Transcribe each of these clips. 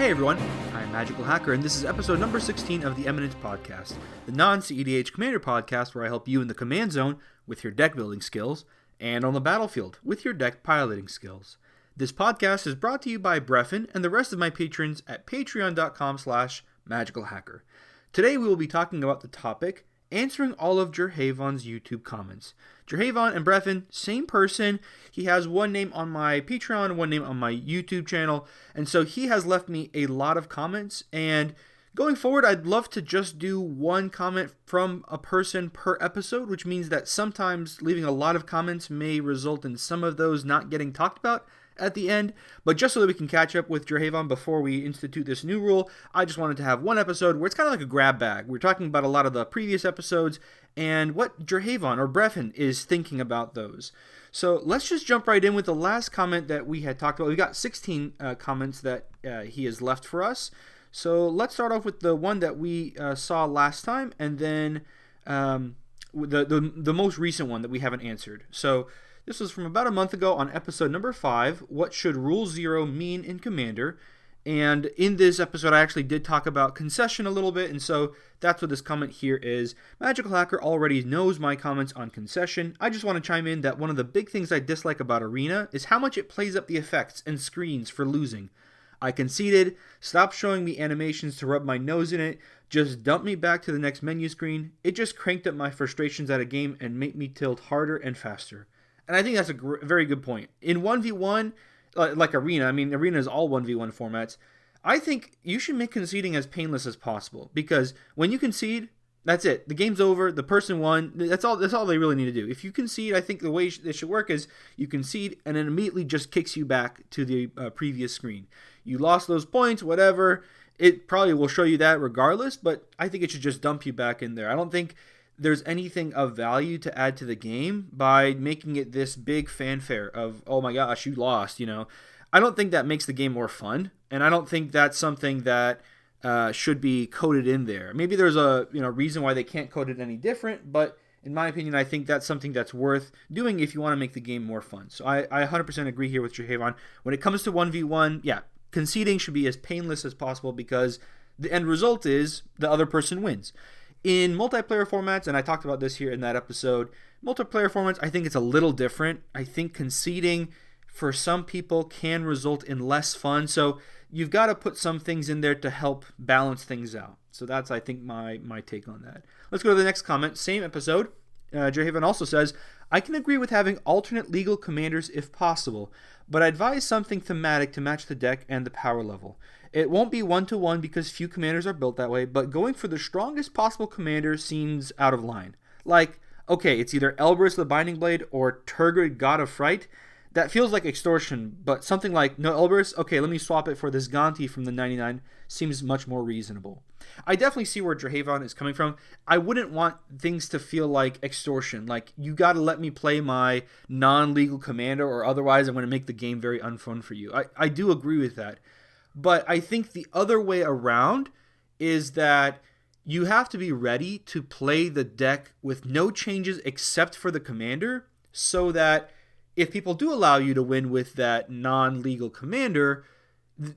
Hey everyone, I'm Magical Hacker, and this is episode number 16 of the Eminence Podcast, the non-CEDH Commander podcast where I help you in the command zone with your deck building skills, and on the battlefield with your deck piloting skills. This podcast is brought to you by Brefin and the rest of my patrons at patreon.com/magicalhacker. Today we will be talking about the topic, answering all of Jerhavon's YouTube comments. Jerhavon and Brefin, same person. He has one name on my Patreon, one name on my YouTube channel, and so he has left me a lot of comments, and going forward, I'd love to just do one comment from a person per episode, which means that sometimes leaving a lot of comments may result in some of those not getting talked about at the end, but just so that we can catch up with Jerhavon before we institute this new rule, I just wanted to have one episode where it's kind of like a grab bag. We're talking about a lot of the previous episodes and what Jerhavon or Brefin is thinking about those. So let's just jump right in with the last comment that we had talked about. We got 16 comments that he has left for us. So let's start off with the one that we saw last time, and then the most recent one that we haven't answered. So this was from about a month ago on episode number 5, What Should Rule 0 Mean in Commander? And in this episode, I actually did talk about concession a little bit, and so that's what this comment here is. Magical Hacker already knows my comments on concession. I just want to chime in that one of the big things I dislike about Arena is how much it plays up the effects and screens for losing. I conceded, stop showing me animations to rub my nose in it, just dump me back to the next menu screen. It just cranked up my frustrations at a game and made me tilt harder and faster. And I think that's a very good point. In 1v1, like Arena, I mean, Arena is all 1v1 formats. I think you should make conceding as painless as possible, because when you concede, that's it. The game's over. The person won. That's all they really need to do. If you concede, I think the way it should work is you concede and then immediately just kicks you back to the previous screen. You lost those points, whatever. It probably will show you that regardless, but I think it should just dump you back in there. I don't think there's anything of value to add to the game by making it this big fanfare of, oh my gosh, you lost, I don't think that makes the game more fun, and I don't think that's something that should be coded in there. Maybe there's a reason why they can't code it any different, but in my opinion, I think that's something that's worth doing if you want to make the game more fun. So I 100% agree here with Jerhavon. When it comes to 1v1, yeah, conceding should be as painless as possible because the end result is the other person wins. In multiplayer formats, and I talked about this here in that episode, multiplayer formats, I think it's a little different. I think conceding for some people can result in less fun. So you've got to put some things in there to help balance things out. So that's, I think, my take on that. Let's go to the next comment. Same episode. Jerhavon also says, I can agree with having alternate legal commanders if possible, but I advise something thematic to match the deck and the power level. It won't be one-to-one because few commanders are built that way, but going for the strongest possible commander seems out of line. Like, okay, it's either Elbrus the Binding Blade or Turgid God of Fright. That feels like extortion, but something like, no Elbrus, okay, let me swap it for this Gonti from the 99 seems much more reasonable. I definitely see where Jerhavon is coming from. I wouldn't want things to feel like extortion, like you got to let me play my non-legal commander or otherwise I'm going to make the game very unfun for you. I do agree with that. But I think the other way around is that you have to be ready to play the deck with no changes except for the commander, so that if people do allow you to win with that non-legal commander,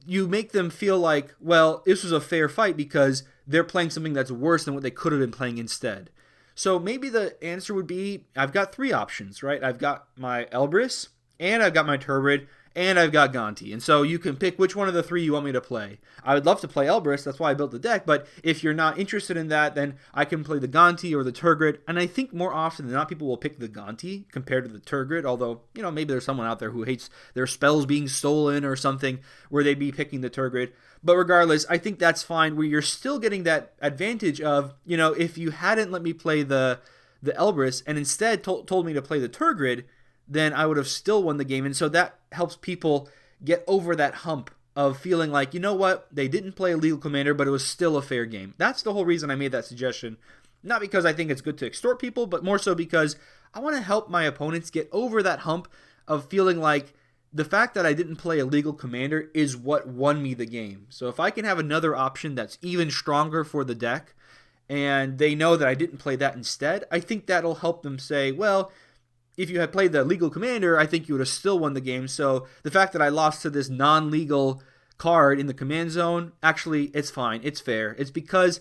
you make them feel like, well, this was a fair fight because they're playing something that's worse than what they could have been playing instead. So maybe the answer would be, I've got 3 options, right? I've got my Elbrus, and I've got my Turgid, and I've got Gonti. And so you can pick which one of the 3 you want me to play. I would love to play Elbrus, that's why I built the deck, but if you're not interested in that, then I can play the Gonti or the Turgid. And I think more often than not, people will pick the Gonti compared to the Turgid, although, maybe there's someone out there who hates their spells being stolen or something where they'd be picking the Turgid. But regardless, I think that's fine, where you're still getting that advantage of, if you hadn't let me play the Elbrus and instead told me to play the Turgid, then I would have still won the game. And so that helps people get over that hump of feeling like, you know what, they didn't play a legal commander, but it was still a fair game. That's the whole reason I made that suggestion. Not because I think it's good to extort people, but more so because I want to help my opponents get over that hump of feeling like the fact that I didn't play a legal commander is what won me the game. So if I can have another option that's even stronger for the deck, and they know that I didn't play that instead, I think that'll help them say, well, if you had played the legal commander, I think you would have still won the game. So the fact that I lost to this non-legal card in the command zone, actually, it's fine. It's fair. It's because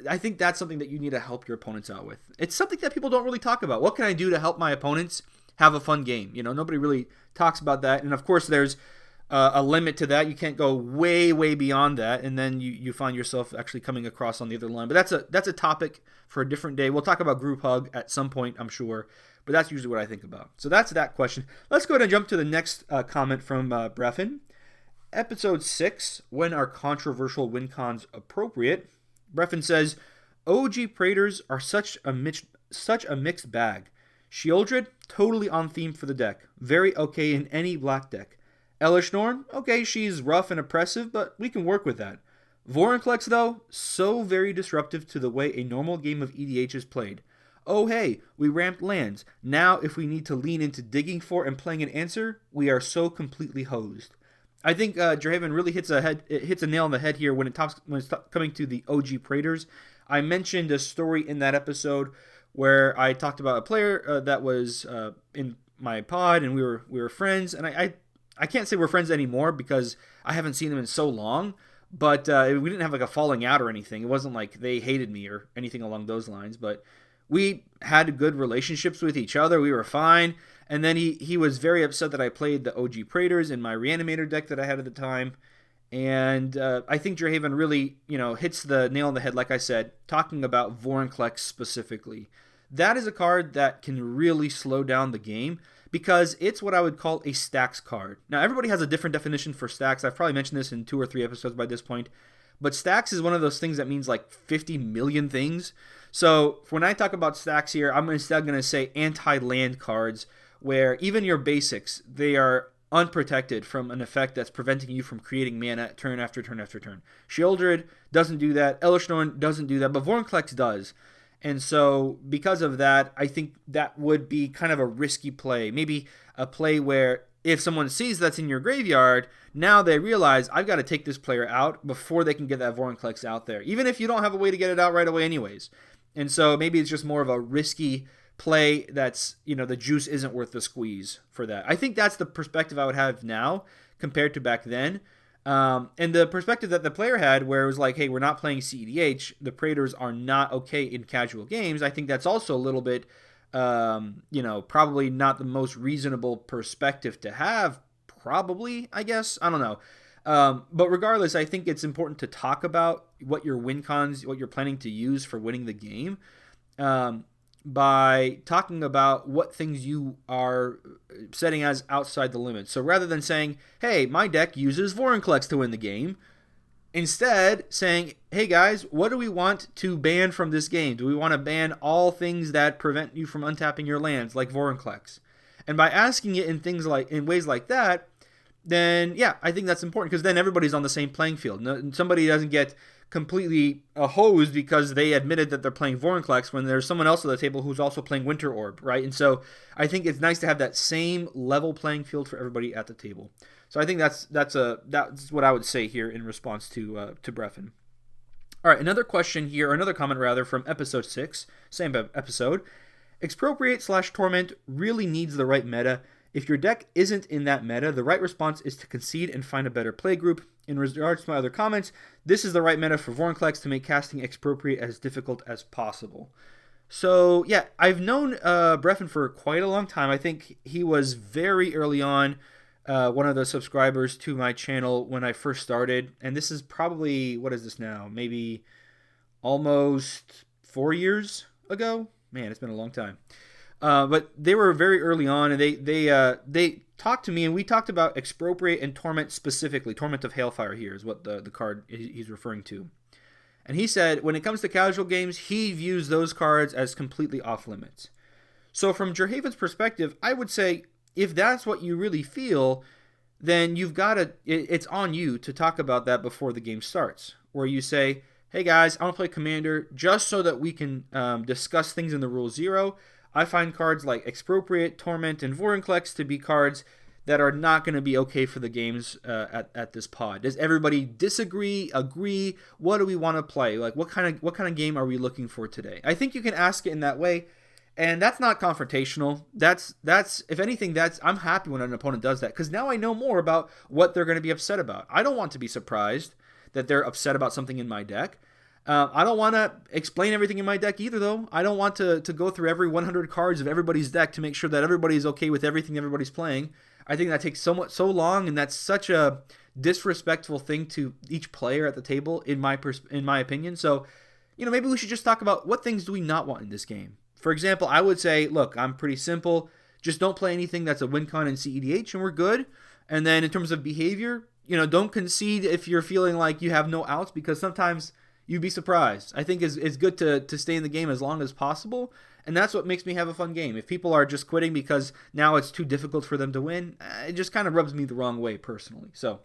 I think that's something that you need to help your opponents out with. It's something that people don't really talk about. What can I do to help my opponents have a fun game? Nobody really talks about that. And of course, there's a limit to that. You can't go way, way beyond that, and then you find yourself actually coming across on the other line. But that's a topic for a different day. We'll talk about group hug at some point, I'm sure. But that's usually what I think about. So that's that question. Let's go ahead and jump to the next comment from Brefin. Episode 6, when are controversial win cons appropriate? Brefin says, OG Praetors are such a mixed bag. Shieldred, totally on theme for the deck. Very okay in any black deck. Elishnorn, okay, she's rough and oppressive, but we can work with that. Vorinclex, though, so very disruptive to the way a normal game of EDH is played. Oh hey, we ramped lands. Now if we need to lean into digging for and playing an answer, we are so completely hosed. I think Draven really hits a nail on the head here when it's coming to the OG Praetors. I mentioned a story in that episode where I talked about a player that was in my pod, and we were friends, and I can't say we're friends anymore because I haven't seen them in so long, but we didn't have like a falling out or anything. It wasn't like they hated me or anything along those lines, but we had good relationships with each other. We were fine. And then he was very upset that I played the OG Praetors in my Reanimator deck that I had at the time. And I think Draven really, hits the nail on the head, like I said, talking about Vorinclex specifically. That is a card that can really slow down the game because it's what I would call a stacks card. Now, everybody has a different definition for stacks. I've probably mentioned this in 2 or 3 episodes by this point. But stacks is one of those things that means like 50 million things. So when I talk about stacks here, I'm instead going to say anti-land cards, where even your basics, they are unprotected from an effect that's preventing you from creating mana turn after turn after turn. Shieldred doesn't do that. Elishnorn doesn't do that, but Vorinclex does. And so because of that, I think that would be kind of a risky play. Maybe a play where if someone sees that's in your graveyard, now they realize I've got to take this player out before they can get that Vorinclex out there, even if you don't have a way to get it out right away anyways. And so maybe it's just more of a risky play that's, the juice isn't worth the squeeze for that. I think that's the perspective I would have now compared to back then. And the perspective that the player had where it was like, hey, we're not playing CEDH. The Praetors are not okay in casual games. I think that's also a little bit, probably not the most reasonable perspective to have. Probably, I guess. I don't know. But regardless, I think it's important to talk about what your win cons, what you're planning to use for winning the game, by talking about what things you are setting as outside the limits. So rather than saying, hey, my deck uses Vorinclex to win the game, instead saying, hey guys, what do we want to ban from this game? Do we want to ban all things that prevent you from untapping your lands, like Vorinclex? And by asking it in ways like that, then yeah, I think that's important because then everybody's on the same playing field. Somebody doesn't get completely hosed because they admitted that they're playing Vorinclex when there's someone else at the table who's also playing Winter Orb, right? And so I think it's nice to have that same level playing field for everybody at the table. So I think that's what I would say here in response to Brefin. All right, another question here, or another comment rather, from episode 6, same episode. Expropriate/Torment really needs the right meta. If your deck isn't in that meta, the right response is to concede and find a better play group. In regards to my other comments, this is the right meta for Vorinclex to make casting Expropriate as difficult as possible. So, yeah, I've known Brefin for quite a long time. I think he was very early on one of the subscribers to my channel when I first started. And this is probably, what is this now? Maybe almost 4 years ago? Man, it's been a long time. But they were very early on, and they talked to me, and we talked about Expropriate and Torment specifically. Torment of Hailfire here is what the card he's referring to. And he said when it comes to casual games, he views those cards as completely off limits. So from Jerhaven's perspective, I would say if that's what you really feel, then you've got to, it's on you to talk about that before the game starts, where you say, hey guys, I want to play Commander just so that we can discuss things in the Rule Zero. I find cards like Expropriate, Torment, and Vorinclex to be cards that are not going to be okay for the games at this pod. Does everybody disagree, agree? What do we want to play? Like what kind of game are we looking for today? I think you can ask it in that way, And that's not confrontational. That's if anything, that's I'm happy when an opponent does that, because now I know more about what they're going to be upset about. I don't want to be surprised that they're upset about something in my deck. I don't want to explain everything in my deck either, though. I don't want to go through every 100 cards of everybody's deck to make sure that everybody's okay with everything everybody's playing. I think that takes so long, and that's such a disrespectful thing to each player at the table, in my opinion. So, maybe we should just talk about what things do we not want in this game. For example, I would say, look, I'm pretty simple. Just don't play anything that's a win con and CEDH, and we're good. And then in terms of behavior, don't concede if you're feeling like you have no outs, because sometimes you'd be surprised. I think it's good to stay in the game as long as possible, and that's what makes me have a fun game. If people are just quitting because now it's too difficult for them to win, it just kind of rubs me the wrong way personally. So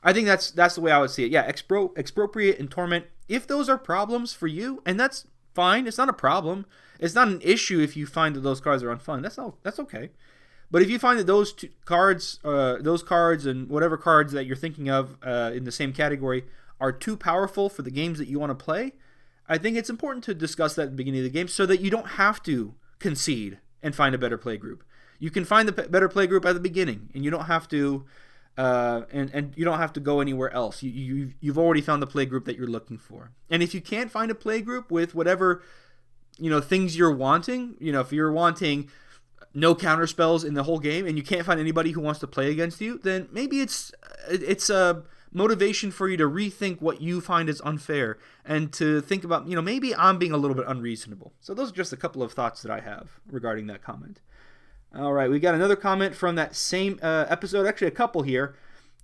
I think that's the way I would see it. Yeah, expropriate and torment, if those are problems for you, and that's fine. It's not a problem. It's not an issue if you find that those cards are unfun. That's okay. But if you find that those cards and whatever cards that you're thinking of in the same category are too powerful for the games that you want to play, I think it's important to discuss that at the beginning of the game so that you don't have to concede and find a better play group. You can find the better play group at the beginning, and you don't have to and you don't have to go anywhere else. You've already found the play group that you're looking for. And if you can't find a play group with whatever things you're wanting, if you're wanting no counter spells in the whole game and you can't find anybody who wants to play against you, then maybe it's a motivation for you to rethink what you find is unfair and to think about, maybe I'm being a little bit unreasonable. So those are just a couple of thoughts that I have regarding that comment. All right, we got another comment from that same episode, actually a couple here.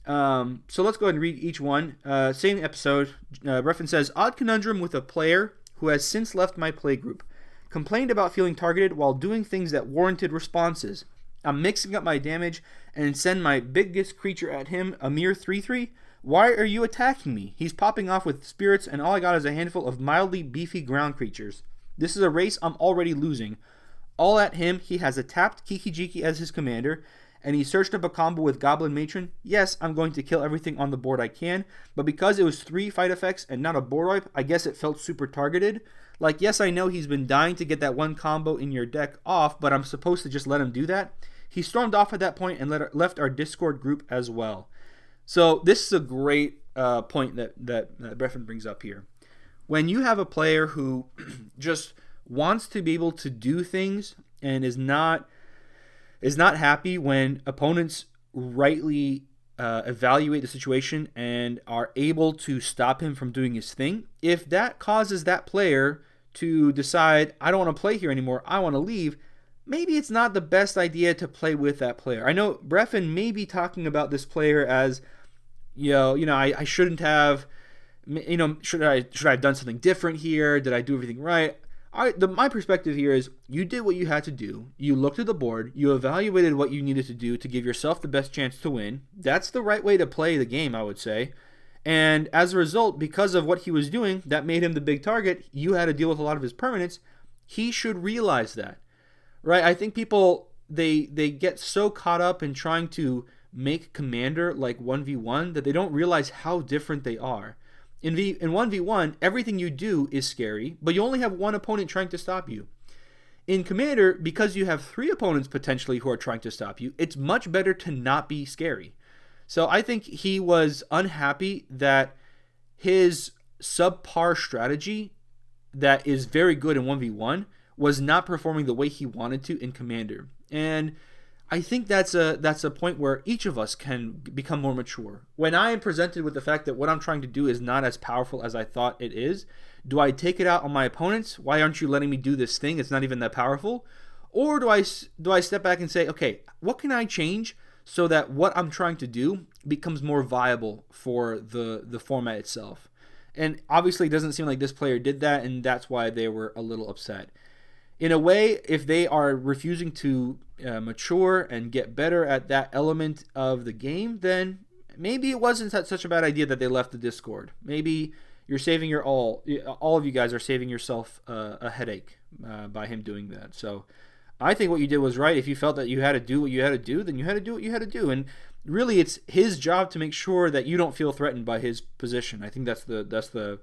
So let's go ahead and read each one. Same episode. Brefin says, odd conundrum with a player who has since left my playgroup. Complained about feeling targeted while doing things that warranted responses. I'm mixing up my damage and send my biggest creature at him, a mere 3/3. Why are you attacking me? He's popping off with spirits, and all I got is a handful of mildly beefy ground creatures. This is a race I'm already losing. All at him, he has a tapped Kiki-Jiki as his commander, and he searched up a combo with Goblin Matron. Yes, I'm going to kill everything on the board I can, but because it was 3 fight effects and not a board wipe, I guess it felt super targeted. Like, yes, I know he's been dying to get that one combo in your deck off, but I'm supposed to just let him do that. He stormed off at that point and left our Discord group as well. So this is a great point that Brefin brings up here. When you have a player who just wants to be able to do things and is not happy when opponents rightly evaluate the situation and are able to stop him from doing his thing, if that causes that player to decide, I don't want to play here anymore, I want to leave, maybe it's not the best idea to play with that player. I know Brefin may be talking about this player as, I shouldn't have, should I have done something different here? Did I do everything right? My perspective here is you did what you had to do. You looked at the board. You evaluated what you needed to do to give yourself the best chance to win. That's the right way to play the game, I would say. And as a result, because of what he was doing, that made him the big target. You had to deal with a lot of his permanents. He should realize that, right? I think people, they get so caught up in trying to make Commander like 1v1 that they don't realize how different they are. In 1v1, everything you do is scary, but you only have one opponent trying to stop you. In Commander, because you have 3 opponents potentially who are trying to stop you, it's much better to not be scary. So I think he was unhappy that his subpar strategy that is very good in 1v1 was not performing the way he wanted to in Commander. And I think that's a point where each of us can become more mature. When I am presented with the fact that what I'm trying to do is not as powerful as I thought it is, do I take it out on my opponents? Why aren't you letting me do this thing? It's not even that powerful. Or do I step back and say, okay, what can I change so that what I'm trying to do becomes more viable for the format itself? And obviously it doesn't seem like this player did that, and that's why they were a little upset. In a way, if they are refusing to mature and get better at that element of the game, then maybe it wasn't such a bad idea that they left the Discord. Maybe you're saving all of you guys are saving yourself a headache by him doing that. So I think what you did was right. If you felt that you had to do what you had to do, then you had to do what you had to do. And really, it's his job to make sure that you don't feel threatened by his position. I think that's the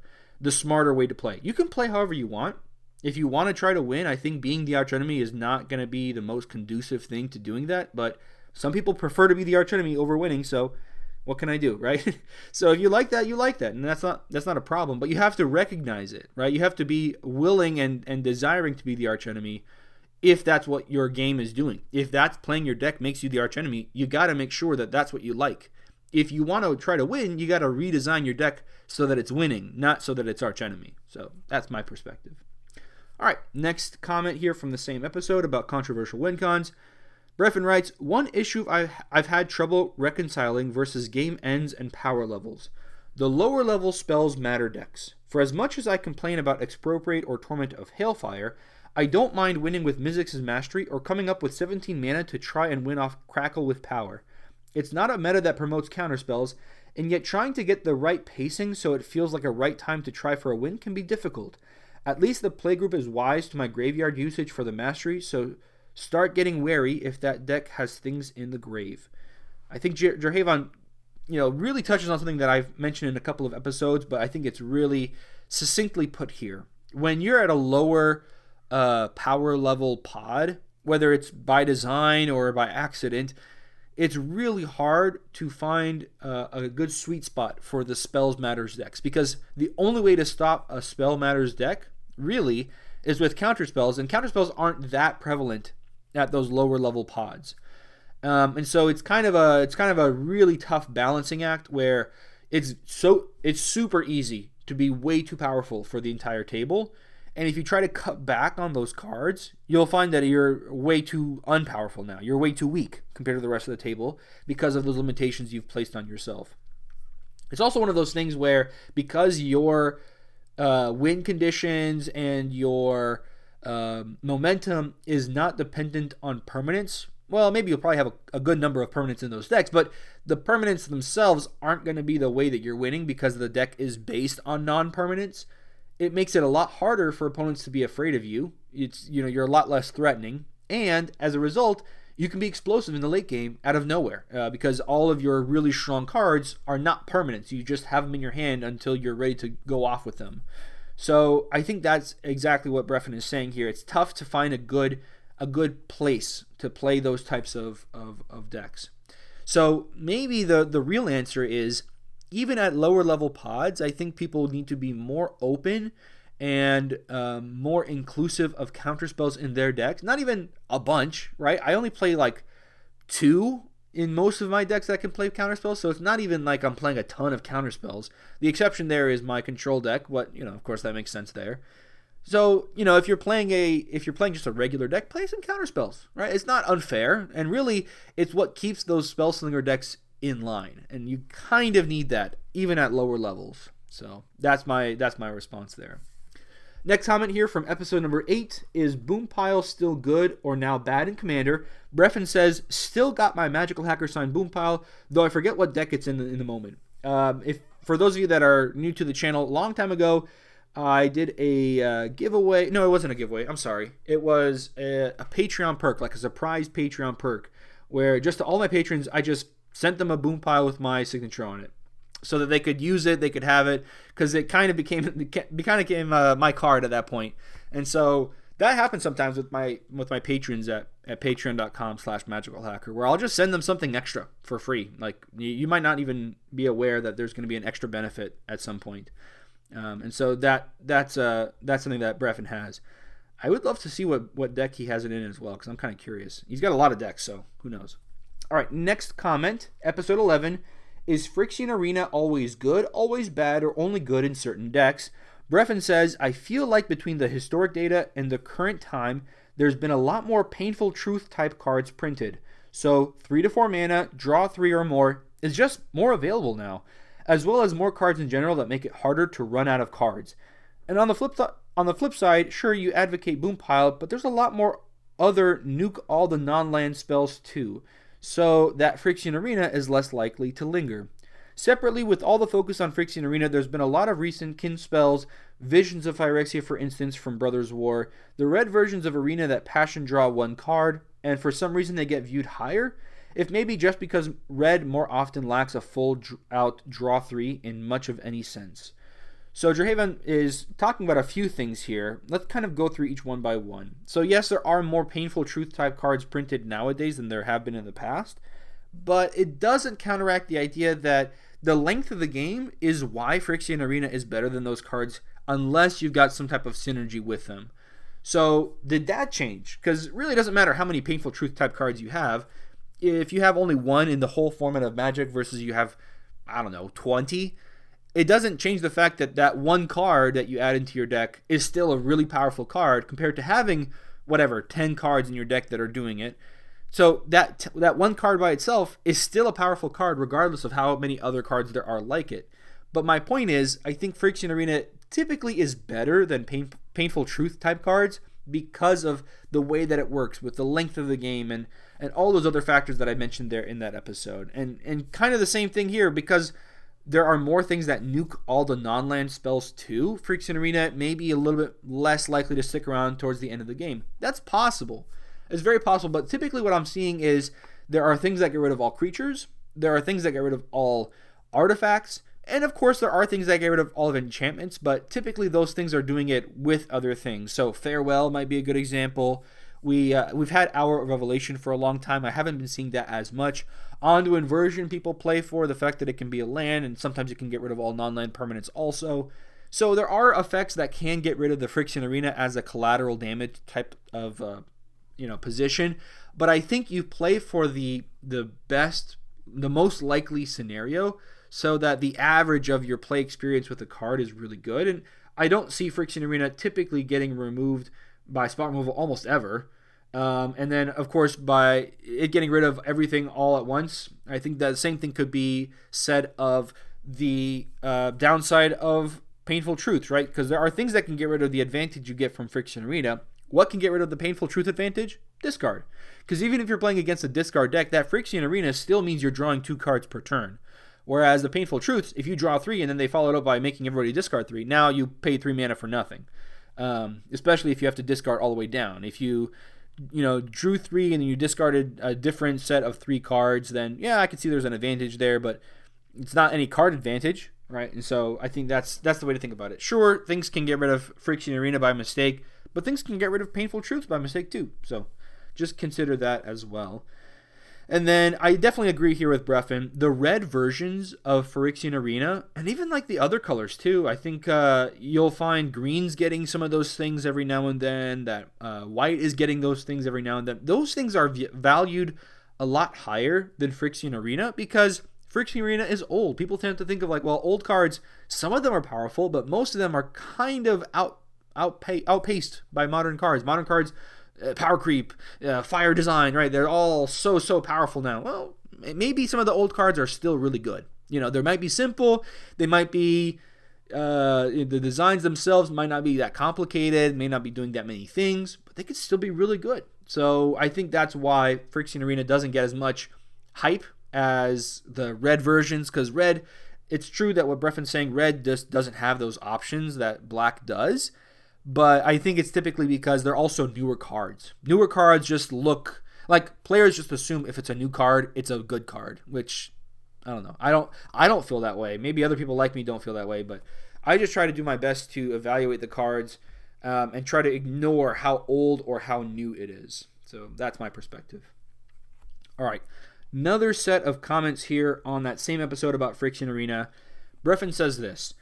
smarter way to play. You can play however you want. If you want to try to win, I think being the archenemy is not going to be the most conducive thing to doing that, but some people prefer to be the archenemy over winning, so what can I do, right? So if you like that, and that's not a problem, but you have to recognize it, right? You have to be willing and desiring to be the archenemy if that's what your game is doing. If that's playing your deck makes you the archenemy, you got to make sure that that's what you like. If you want to try to win, you got to redesign your deck so that it's winning, not so that it's archenemy. So that's my perspective. All right, next comment here from the same episode about controversial win cons. Brefin writes, one issue I've had trouble reconciling versus game ends and power levels. The lower level spells matter decks. For as much as I complain about Expropriate or Torment of Hailfire, I don't mind winning with Mizzix's Mastery or coming up with 17 mana to try and win off Crackle with Power. It's not a meta that promotes counterspells, and yet trying to get the right pacing so it feels like a right time to try for a win can be difficult. At least the playgroup is wise to my graveyard usage for the Mastery, so start getting wary if that deck has things in the grave. I think Jerhaven, really touches on something that I've mentioned in a couple of episodes, but I think it's really succinctly put here. When you're at a lower power level pod, whether it's by design or by accident, it's really hard to find a good sweet spot for the Spells Matters decks, because the only way to stop a Spell Matters deck really is with counterspells, and counterspells aren't that prevalent at those lower level pods. And so it's kind of a really tough balancing act where it's super easy to be way too powerful for the entire table. And if you try to cut back on those cards, you'll find that you're way too unpowerful now. You're way too weak compared to the rest of the table because of those limitations you've placed on yourself. It's also one of those things where, because your win conditions and your momentum is not dependent on permanence, well, maybe you'll probably have a good number of permanents in those decks, but the permanents themselves aren't going to be the way that you're winning because the deck is based on non-permanents. It makes it a lot harder for opponents to be afraid of you. You're a lot less threatening, and as a result, you can be explosive in the late game out of nowhere because all of your really strong cards are not permanents. You just have them in your hand until you're ready to go off with them. So I think that's exactly what Brefin is saying here. It's tough to find a good place to play those types of decks. So maybe the real answer is, even at lower level pods, I think people need to be more open and more inclusive of counterspells in their decks. Not even a bunch, right? I only play like 2 in most of my decks that can play counterspells, so it's not even like I'm playing a ton of counterspells. The exception there is my control deck. Of course that makes sense there. So, if you're playing just a regular deck, play some counterspells, right? It's not unfair, and really it's what keeps those Spellslinger decks in line, and you kind of need that even at lower levels. So that's my response there. Next comment here from episode number 8 is Boompile still good or now bad in Commander? Brefin says, still got my Magical Hacker signed Boompile, though I forget what deck it's in the moment. If for those of you that are new to the channel, a long time ago I did a giveaway. No, it wasn't a giveaway. I'm sorry. It was a Patreon perk, like a surprise Patreon perk, where just to all my patrons, I just sent them a Boompile with my signature on it, so that they could use it, they could have it, because it kind of became my card at that point. And so that happens sometimes with my patrons at patreon.com/magicalhacker, where I'll just send them something extra for free. Like, you might not even be aware that there's going to be an extra benefit at some point. And so that's something that Brefin has. I would love to see what deck he has it in as well, because I'm kind of curious. He's got a lot of decks, so who knows. All right, next comment, episode 11, is Phyrexian Arena always good, always bad, or only good in certain decks? Brefin says, I feel like between the historic data and the current time, there's been a lot more painful truth type cards printed. So 3 to 4 mana, draw 3 or more is just more available now, as well as more cards in general that make it harder to run out of cards. And on the flip side, sure, you advocate Boompile, but there's a lot more other nuke all the non-land spells too. So that Phyrexian Arena is less likely to linger. Separately, with all the focus on Phyrexian Arena, there's been a lot of recent kin spells, Visions of Phyrexia for instance from Brothers War, the red versions of Arena that passion draw 1 card, and for some reason they get viewed higher, if maybe just because red more often lacks a full out draw 3 in much of any sense. So Jerhaven is talking about a few things here. Let's kind of go through each one by one. So yes, there are more Painful Truth type cards printed nowadays than there have been in the past, but it doesn't counteract the idea that the length of the game is why Phyrexian Arena is better than those cards unless you've got some type of synergy with them. So did that change? Because it really doesn't matter how many Painful Truth type cards you have. If you have only one in the whole format of Magic versus you have, I don't know, 20, it doesn't change the fact that that one card that you add into your deck is still a really powerful card compared to having, 10 cards in your deck that are doing it. So that one card by itself is still a powerful card regardless of how many other cards there are like it. But my point is, I think Phyrexian Arena typically is better than Painful Truth type cards because of the way that it works with the length of the game and all those other factors that I mentioned there in that episode. And kind of the same thing here, because there are more things that nuke all the non-land spells too. Phyrexian Arena may be a little bit less likely to stick around towards the end of the game. That's possible. It's very possible, but typically what I'm seeing is there are things that get rid of all creatures, there are things that get rid of all artifacts, and of course there are things that get rid of all of enchantments, but typically those things are doing it with other things. So Farewell might be a good example. We've had Hour of Revelation for a long time. I haven't been seeing that as much. Onto Inversion people play for the fact that it can be a land, and sometimes it can get rid of all non-land permanents also. So there are effects that can get rid of the Phyrexian Arena as a collateral damage type of position. But I think you play for the most likely scenario so that the average of your play experience with the card is really good. And I don't see Phyrexian Arena typically getting removed by spot removal almost ever. And then, of course, by it getting rid of everything all at once, I think that the same thing could be said of the downside of Painful Truth, right? Because there are things that can get rid of the advantage you get from Phyrexian Arena. What can get rid of the Painful Truth advantage? Discard. Because even if you're playing against a discard deck, that Phyrexian Arena still means you're drawing 2 cards per turn. Whereas the Painful Truths, if you draw 3 and then they follow it up by making everybody discard 3, now you pay 3 mana for nothing. Especially if you have to discard all the way down. If you drew 3 and then you discarded a different set of 3 cards, then yeah, I can see there's an advantage there, but it's not any card advantage, right? And so I think that's the way to think about it. Sure, things can get rid of Phyrexian Arena by mistake, but things can get rid of Painful Truths by mistake too. So just consider that as well. And then I definitely agree here with Brefin. The red versions of Phyrexian Arena, and even like the other colors too, I think you'll find green's getting some of those things every now and then, that white is getting those things every now and then. Those things are valued a lot higher than Phyrexian Arena because Phyrexian Arena is old. People tend to think of old cards, some of them are powerful, but most of them are kind of outpaced by modern cards. Modern cards, power creep, fire design, right? They're all so powerful now. Well, maybe some of the old cards are still really good. They might be simple. They might be, the designs themselves might not be that complicated, may not be doing that many things, but they could still be really good. So I think that's why Phyrexian Arena doesn't get as much hype as the red versions, because red, it's true that what Brefin's saying, red just doesn't have those options that black does. But I think it's typically because they're also newer cards. Newer cards just look like players just assume if it's a new card, it's a good card, which I don't know. I don't feel that way. Maybe other people like me don't feel that way, but I just try to do my best to evaluate the cards and try to ignore how old or how new it is. So that's my perspective. All right. Another set of comments here on that same episode about Phyrexian Arena. Brefin says this.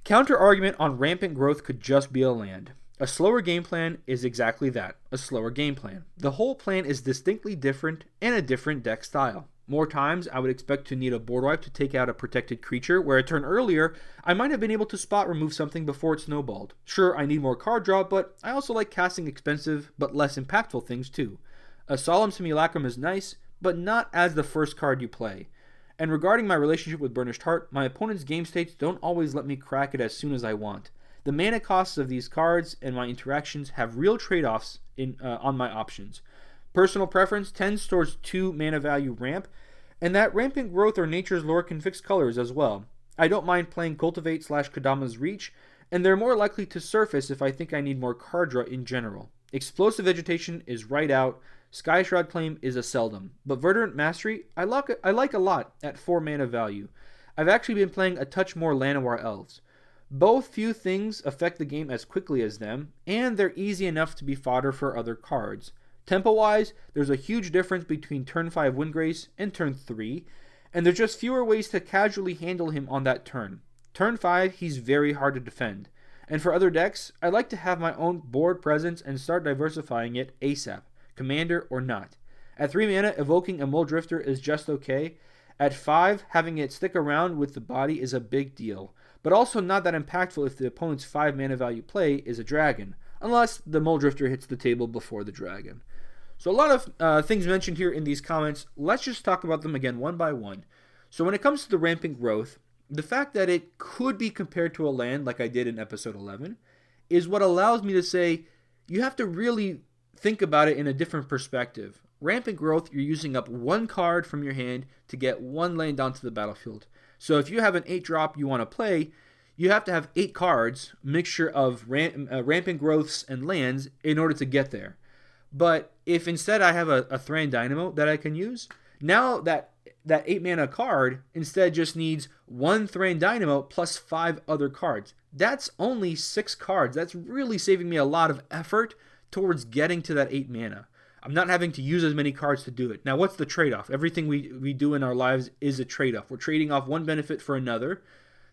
Counter-argument on rampant growth could just be a land. A slower game plan is exactly that, a slower game plan. The whole plan is distinctly different and a different deck style. More times, I would expect to need a board wipe to take out a protected creature, where a turn earlier, I might have been able to spot remove something before it snowballed. Sure, I need more card draw, but I also like casting expensive but less impactful things too. A Solemn Simulacrum is nice, but not as the first card you play. And regarding my relationship with Burnished Heart, my opponent's game states don't always let me crack it as soon as I want. The mana costs of these cards and my interactions have real trade-offs on my options. Personal preference tends towards 2 mana value ramp, and that rampant growth or nature's lore can fix colors as well. I don't mind playing Cultivate/Kodama's Reach, and they're more likely to surface if I think I need more card draw in general. Explosive Vegetation is right out. Sky Shroud Claim is a seldom, but Verdant Mastery I like a lot at 4 mana value. I've actually been playing a touch more Llanowar Elves. Both few things affect the game as quickly as them, and they're easy enough to be fodder for other cards. Tempo-wise, there's a huge difference between turn 5 Windgrace and turn 3, and there's just fewer ways to casually handle him on that turn. Turn 5, he's very hard to defend. And for other decks, I like to have my own board presence and start diversifying it ASAP, commander or not. At 3 mana, evoking a Muldrifter is just okay. At 5, having it stick around with the body is a big deal, but also not that impactful if the opponent's 5 mana value play is a dragon, unless the Muldrifter hits the table before the dragon. So a lot of things mentioned here in these comments. Let's just talk about them again one by one. So when it comes to the Rampant Growth, the fact that it could be compared to a land like I did in episode 11 is what allows me to say you have to really think about it in a different perspective. Rampant Growth, you're using up one card from your hand to get one land onto the battlefield. So if you have an 8-drop you want to play, you have to have 8 cards, mixture of Rampant Growths and lands, in order to get there. But if instead I have a Thran Dynamo that I can use, now that 8 mana card instead just needs 1 Thran Dynamo plus 5 other cards. That's only 6 cards. That's really saving me a lot of effort towards getting to that 8 mana. I'm not having to use as many cards to do it. Now, what's the trade-off? Everything we do in our lives is a trade-off. We're trading off one benefit for another.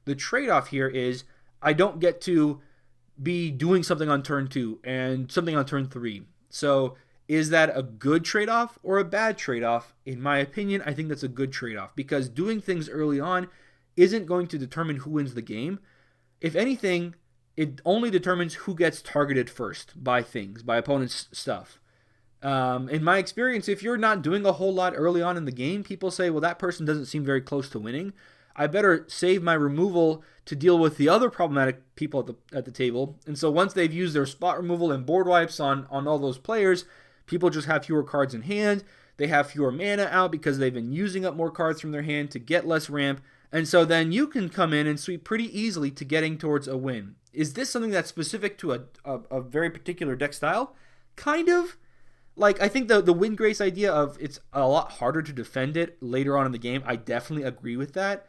The trade-off here is I don't get to be doing something on turn 2 and something on turn 3. So is that a good trade-off or a bad trade-off? In my opinion, I think that's a good trade-off because doing things early on isn't going to determine who wins the game. If anything, it only determines who gets targeted first by things, by opponents' stuff. In my experience, if you're not doing a whole lot early on in the game, people say, well, that person doesn't seem very close to winning. I better save my removal to deal with the other problematic people at the table. And so once they've used their spot removal and board wipes on all those players, people just have fewer cards in hand. They have fewer mana out because they've been using up more cards from their hand to get less ramp. And so then you can come in and sweep pretty easily to getting towards a win. Is this something that's specific to a very particular deck style? Kind of. Like, I think the Windgrace idea of it's a lot harder to defend it later on in the game, I definitely agree with that.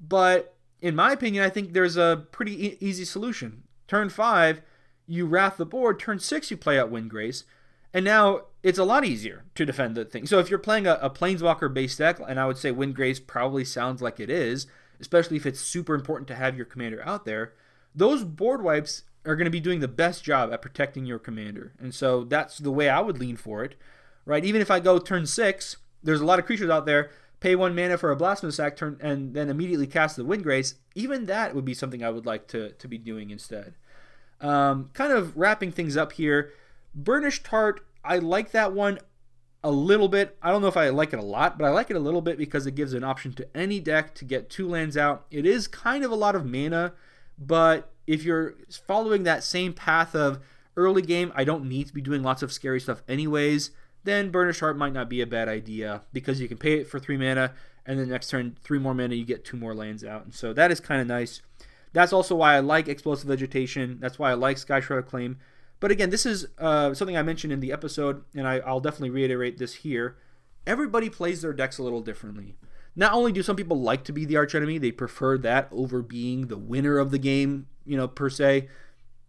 But in my opinion, I think there's a pretty easy solution. Turn 5, you wrath the board. Turn 6, you play out Windgrace. And now it's a lot easier to defend the thing. So if you're playing a Planeswalker-based deck, and I would say Windgrace probably sounds like it is, especially if it's super important to have your commander out there, those board wipes are going to be doing the best job at protecting your commander. And so that's the way I would lean for it, right? Even if I go turn 6, there's a lot of creatures out there, pay 1 mana for a Blasphemous Act turn, and then immediately cast the Windgrace. Even that would be something I would like to be doing instead. Kind of wrapping things up here, Burnished Heart, I like that one a little bit. I don't know if I like it a lot, but I like it a little bit because it gives an option to any deck to get 2 lands out. It is kind of a lot of mana, but if you're following that same path of early game, I don't need to be doing lots of scary stuff anyways, then Burnished Heart might not be a bad idea because you can pay it for 3 mana, and then next turn, 3 more mana, you get 2 more lands out. And so that is kind of nice. That's also why I like Explosive Vegetation. That's why I like Skyshroud Acclaim. But again, this is something I mentioned in the episode, and I'll definitely reiterate this here. Everybody plays their decks a little differently. Not only do some people like to be the archenemy, they prefer that over being the winner of the game, per se.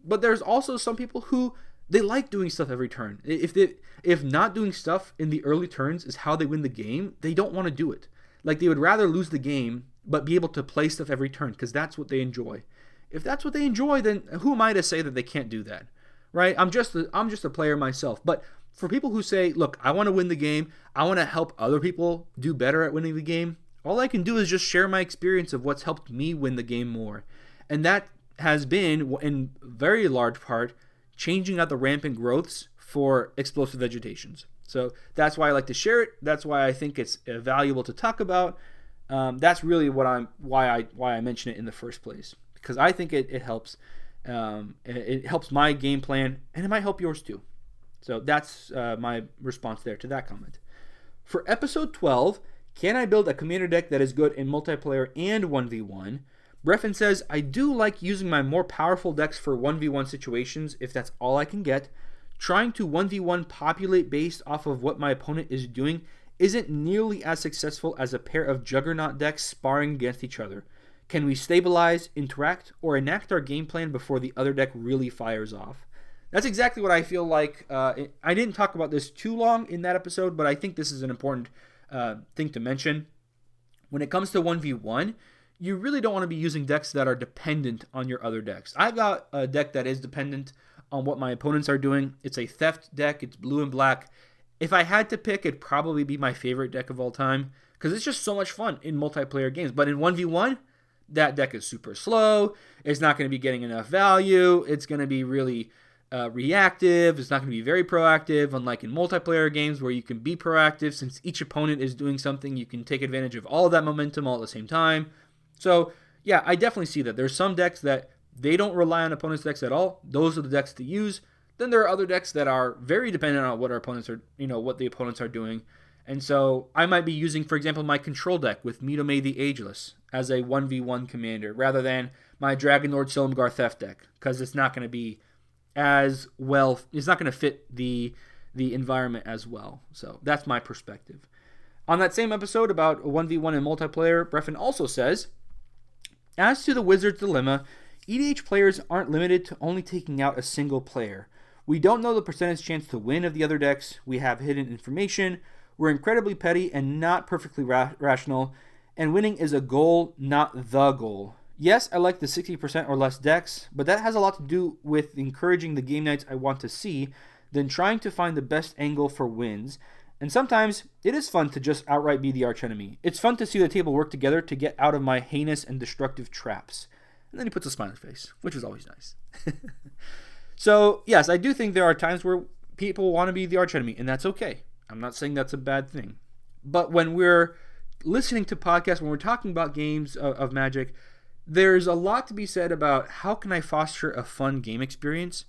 But there's also some people who they like doing stuff every turn. If not doing stuff in the early turns is how they win the game, they don't want to do it. Like they would rather lose the game but be able to play stuff every turn because that's what they enjoy. If that's what they enjoy, then who am I to say that they can't do that? Right? I'm just a player myself. But for people who say, look, I want to win the game, I want to help other people do better at winning the game, all I can do is just share my experience of what's helped me win the game more. And that has been, in very large part, changing out the Rampant Growths for Explosive Vegetations. So that's why I like to share it. That's why I think it's valuable to talk about. That's really why I mention it in the first place, because I think it helps. It helps my game plan, and it might help yours too. So that's my response there to that comment. For episode 12, can I build a commander deck that is good in multiplayer and 1v1? Brefin says, I do like using my more powerful decks for 1v1 situations if that's all I can get. Trying to 1v1 populate based off of what my opponent is doing isn't nearly as successful as a pair of Juggernaut decks sparring against each other. Can we stabilize, interact, or enact our game plan before the other deck really fires off? That's exactly what I feel like. I didn't talk about this too long in that episode, but I think this is an important thing to mention. When it comes to 1v1, you really don't want to be using decks that are dependent on your other decks. I've got a deck that is dependent on what my opponents are doing. It's a theft deck. It's blue and black. If I had to pick, it'd probably be my favorite deck of all time because it's just so much fun in multiplayer games. But in 1v1, that deck is super slow. It's not going to be getting enough value. It's going to be really reactive. It's not going to be very proactive, unlike in multiplayer games where you can be proactive. Since each opponent is doing something, you can take advantage of all of that momentum all at the same time. So, yeah, I definitely see that. There's some decks that they don't rely on opponents' decks at all. Those are the decks to use. Then there are other decks that are very dependent on what our opponents are, what the opponents are doing. And so I might be using, for example, my control deck with Midome the Ageless as a 1v1 commander rather than my Dragon Lord Silumgar Theft deck because it's not going to be as well, it's not going to fit the environment as well. So that's my perspective. On that same episode about 1v1 and multiplayer, Brefin also says, as to the Wizard's Dilemma, EDH players aren't limited to only taking out a single player. We don't know the percentage chance to win of the other decks. We have hidden information. We're incredibly petty and not perfectly rational. And winning is a goal, not the goal. Yes, I like the 60% or less decks, but that has a lot to do with encouraging the game nights I want to see than trying to find the best angle for wins. And sometimes it is fun to just outright be the archenemy. It's fun to see the table work together to get out of my heinous and destructive traps. And then he puts a smiley face, which is always nice. So, yes, I do think there are times where people want to be the archenemy, and that's okay. I'm not saying that's a bad thing. But when we're listening to podcasts, when we're talking about games of Magic, there's a lot to be said about how can I foster a fun game experience.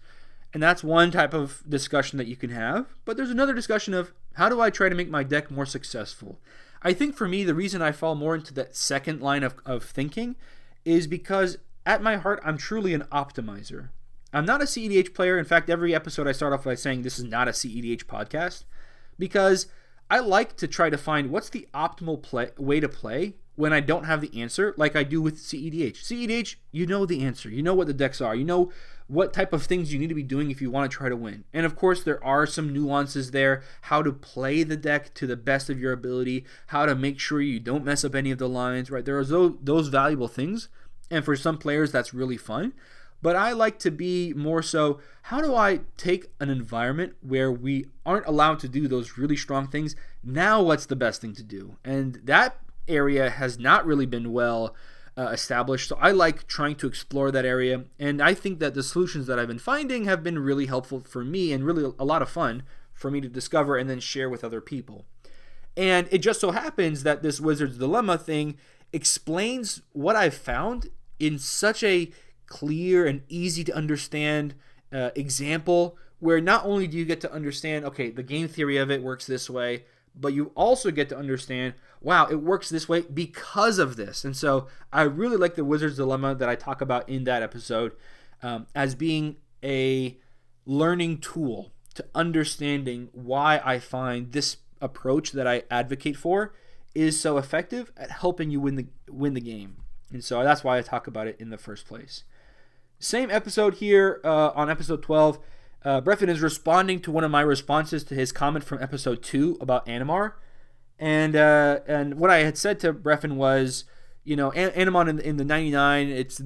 And that's one type of discussion that you can have. But there's another discussion of how do I try to make my deck more successful? I think for me, the reason I fall more into that second line of thinking is because at my heart, I'm truly an optimizer. I'm not a CEDH player. In fact, every episode I start off by saying this is not a CEDH podcast because I like to try to find what's the optimal way to play when I don't have the answer like I do with CEDH. CEDH, you know the answer. You know what the decks are. You know what type of things you need to be doing if you want to try to win. And of course, there are some nuances there, how to play the deck to the best of your ability, how to make sure you don't mess up any of the lines, right? There are those valuable things. And for some players, that's really fun. But I like to be more so, how do I take an environment where we aren't allowed to do those really strong things? Now what's the best thing to do? And that area has not really been well established. So I like trying to explore that area. And I think that the solutions that I've been finding have been really helpful for me and really a lot of fun for me to discover and then share with other people. And it just so happens that this Wizard's Dilemma thing explains what I've found in such a clear and easy to understand example where not only do you get to understand, okay, the game theory of it works this way, but you also get to understand, wow, it works this way because of this. And so I really like the Wizard's Dilemma that I talk about in that episode as being a learning tool to understanding why I find this approach that I advocate for is so effective at helping you win the game. And so that's why I talk about it in the first place. Same episode here on episode 12. Brefin is responding to one of my responses to his comment from episode 2 about Animar. And what I had said to Brefin was, Animon in the 99, it's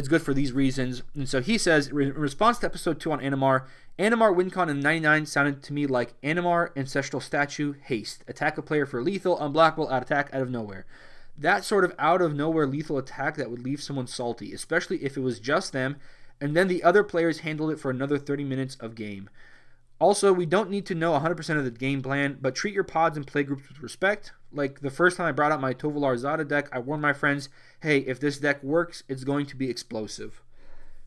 good for these reasons. And so he says, in response to episode 2 on Animar win con in 99 sounded to me like Animar Ancestral Statue Haste. Attack a player for lethal, unblockable, attack out of nowhere. That sort of out-of-nowhere lethal attack that would leave someone salty, especially if it was just them, and then the other players handled it for another 30 minutes of game. Also, we don't need to know 100% of the game plan, but treat your pods and playgroups with respect. Like the first time I brought out my Tovolar Zada deck, I warned my friends, hey, if this deck works, it's going to be explosive.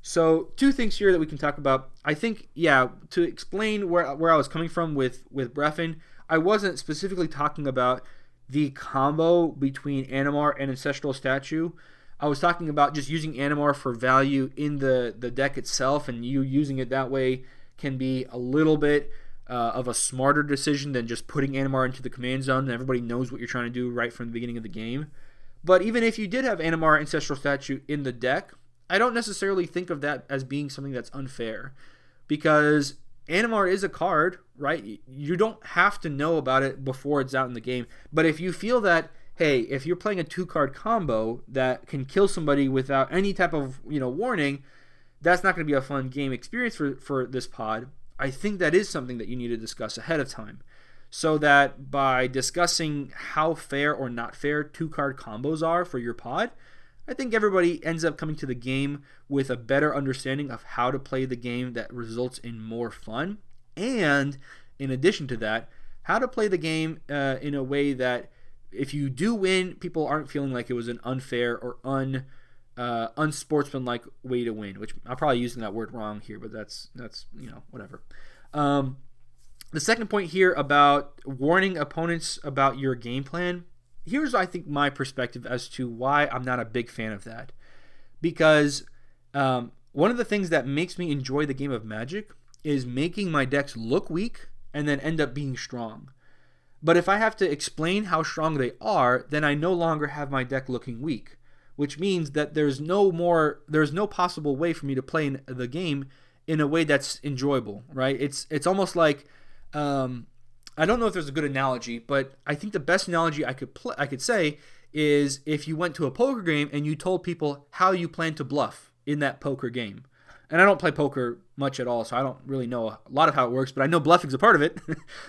So, two things here that we can talk about. I think, to explain where I was coming from with Brefin, I wasn't specifically talking about the combo between Animar and Ancestral Statue. I was talking about just using Animar for value in the deck itself, and you using it that way can be a little bit of a smarter decision than just putting Animar into the command zone and everybody knows what you're trying to do right from the beginning of the game. But even if you did have Animar Ancestral Statue in the deck, I don't necessarily think of that as being something that's unfair, because Animar is a card, right? You don't have to know about it before it's out in the game. But if you feel that, hey, if you're playing a 2-card combo that can kill somebody without any type of warning, that's not going to be a fun game experience for this pod. I think that is something that you need to discuss ahead of time, so that by discussing how fair or not fair 2-card combos are for your pod, I think everybody ends up coming to the game with a better understanding of how to play the game that results in more fun. And in addition to that, how to play the game in a way that if you do win, people aren't feeling like it was an unfair or unsportsmanlike way to win, which I'm probably using that word wrong here, but that's whatever. The second point here about warning opponents about your game plan, here's, I think, my perspective as to why I'm not a big fan of that. Because one of the things that makes me enjoy the game of Magic is making my decks look weak and then end up being strong. But if I have to explain how strong they are, then I no longer have my deck looking weak, which means that there's no possible way for me to play the game in a way that's enjoyable, right? It's almost like, I don't know if there's a good analogy, but I think the best analogy I could say is if you went to a poker game and you told people how you plan to bluff in that poker game. And I don't play poker much at all, so I don't really know a lot of how it works, but I know bluffing's a part of it.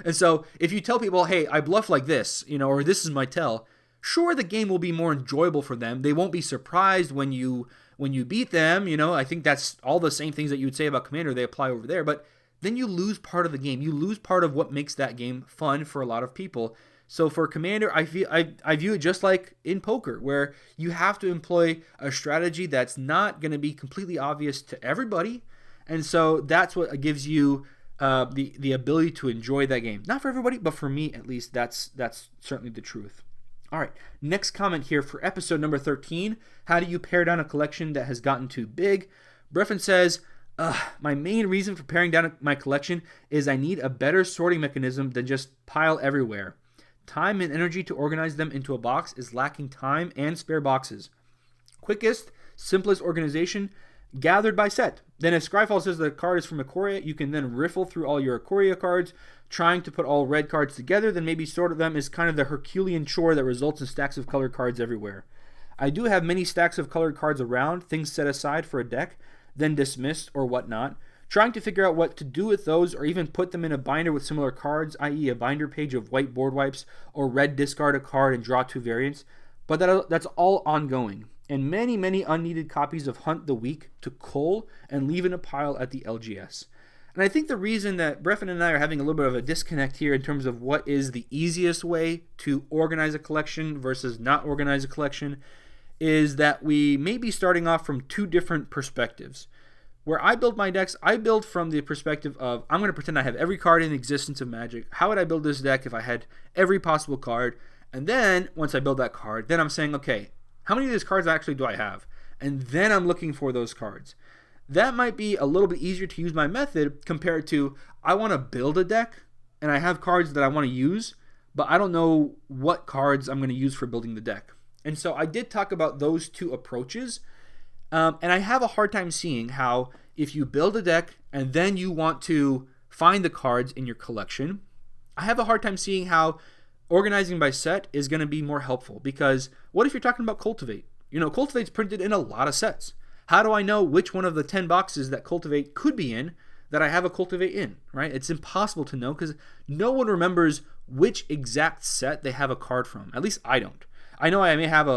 And so if you tell people, hey, I bluff like this, or this is my tell, sure, the game will be more enjoyable for them. They won't be surprised when you beat them. I think that's all the same things that you would say about Commander, they apply over there. But then you lose part of the game. You lose part of what makes that game fun for a lot of people. So for Commander, I view it just like in poker, where you have to employ a strategy that's not going to be completely obvious to everybody. And so that's what gives you the ability to enjoy that game. Not for everybody, but for me at least, that's certainly the truth. All right, next comment here for episode number 13. How do you pare down a collection that has gotten too big? Brefin says, my main reason for paring down my collection is I need a better sorting mechanism than just pile everywhere. Time and energy to organize them into a box is lacking time and spare boxes. Quickest, simplest organization, gathered by set. Then if Scryfall says the card is from Ikoria, you can then riffle through all your Ikoria cards, trying to put all red cards together, then maybe sort them is kind of the Herculean chore that results in stacks of colored cards everywhere. I do have many stacks of colored cards around, things set aside for a deck, then dismissed or whatnot. Trying to figure out what to do with those, or even put them in a binder with similar cards, i.e. a binder page of white board wipes, or red discard a card and draw 2 variants. But that's all ongoing. And many, many unneeded copies of Hunt the Weak to cull and leave in a pile at the LGS. And I think the reason that Brefin and I are having a little bit of a disconnect here in terms of what is the easiest way to organize a collection versus not organize a collection is that we may be starting off from 2 different perspectives. Where I build my decks, I build from the perspective of, I'm going to pretend I have every card in existence of Magic. How would I build this deck if I had every possible card? And then, once I build that card, then I'm saying, okay, how many of these cards actually do I have? And then I'm looking for those cards. That might be a little bit easier to use my method compared to, I want to build a deck, and I have cards that I want to use, but I don't know what cards I'm going to use for building the deck. And so I did talk about those 2 approaches. And I have a hard time seeing how if you build a deck and then you want to find the cards in your collection, I have a hard time seeing how organizing by set is going to be more helpful. Because what if you're talking about Cultivate? Cultivate's printed in a lot of sets. How do I know which one of the 10 boxes that Cultivate could be in that I have a Cultivate in, right? It's impossible to know because no one remembers which exact set they have a card from. At least I don't. I know I may have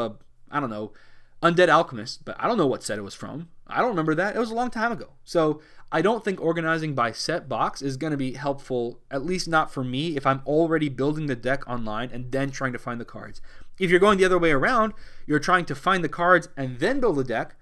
Undead Alchemist, but I don't know what set it was from. I don't remember that. It was a long time ago. So I don't think organizing by set box is going to be helpful, at least not for me, if I'm already building the deck online and then trying to find the cards. If you're going the other way around, you're trying to find the cards and then build a deck,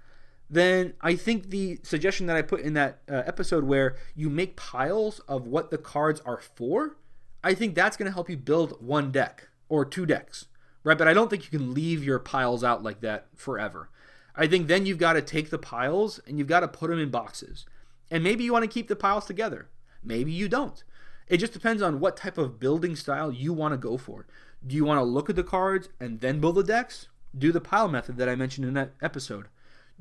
then I think the suggestion that I put in that episode where you make piles of what the cards are for, I think that's going to help you build one deck or 2 decks. Right, but I don't think you can leave your piles out like that forever. I think then you've got to take the piles and you've got to put them in boxes. And maybe you want to keep the piles together. Maybe you don't. It just depends on what type of building style you want to go for. Do you want to look at the cards and then build the decks? do the pile method that I mentioned in that episode.